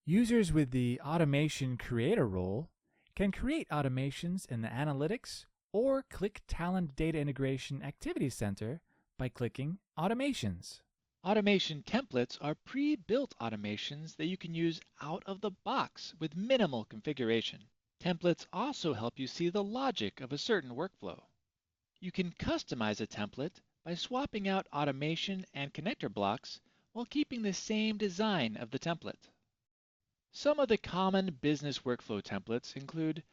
Users with the Automation Creator role can create automations in the Analytics or Qlik Talent Data Integration Activity Center by clicking Automations. Automation templates are pre-built automations that you can use out of the box with minimal configuration. Templates also help you see the logic of a certain workflow. You can customize a template by swapping out automation and connector blocks while keeping the same design of the template. Some of the common business workflow templates include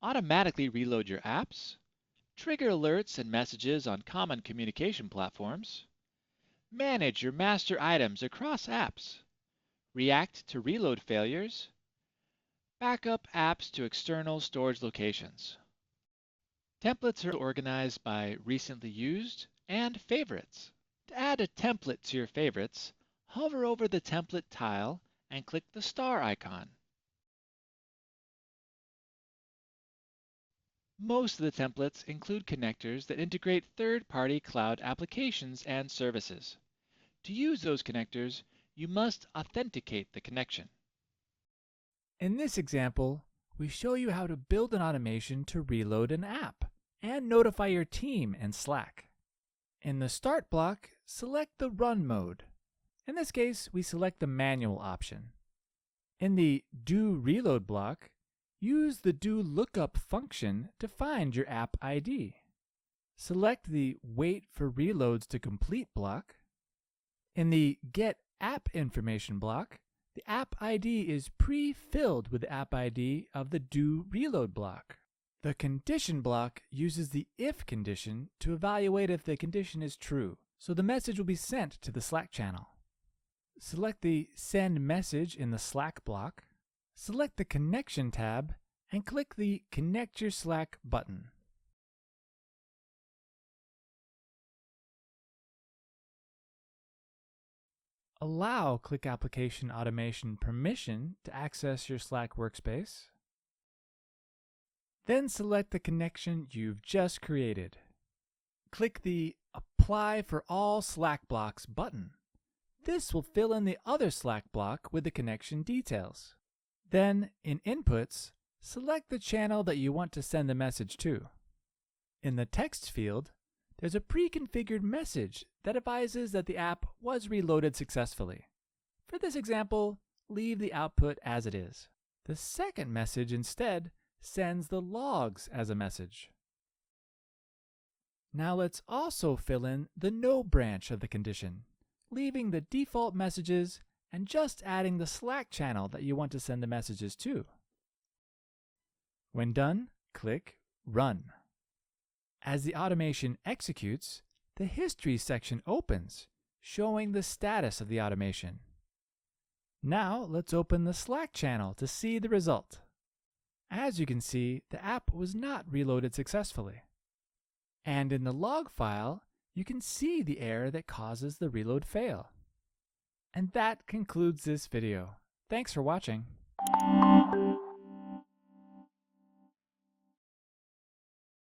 automatically reload your apps, trigger alerts and messages on common communication platforms, manage your master items across apps, react to reload failures, backup apps to external storage locations. Templates are organized by recently used and favorites. To add a template to your favorites, hover over the template tile and click the star icon. Most of the templates include connectors that integrate third-party cloud applications and services. To use those connectors, you must authenticate the connection. In this example, we show you how to build an automation to reload an app and notify your team in Slack. In the Start block, select the Run mode. In this case, we select the manual option. In the Do Reload block, use the Do Lookup function to find your app ID. Select the Wait for Reloads to Complete block. In the Get App Information block, the app ID is pre-filled with the app ID of the Do Reload block. The Condition block uses the if condition to evaluate if the condition is true, so the message will be sent to the Slack channel. Select the Send Message in the Slack block. Select the Connection tab and click the Connect Your Slack button. Allow Qlik Application Automation permission to access your Slack workspace. Then select the connection you've just created. Click the Apply for All Slack Blocks button. This will fill in the other Slack block with the connection details. Then, in Inputs, select the channel that you want to send the message to. In the Text field, there's a pre-configured message that advises that the app was reloaded successfully. For this example, leave the output as it is. The second message instead sends the logs as a message. Now let's also fill in the No branch of the condition, leaving the default messages and just adding the Slack channel that you want to send the messages to. When done, click Run. As the automation executes, the History section opens, showing the status of the automation. Now let's open the Slack channel to see the result. As you can see, the app was not reloaded successfully. And in the log file, you can see the error that causes the reload fail. And that concludes this video. Thanks for watching.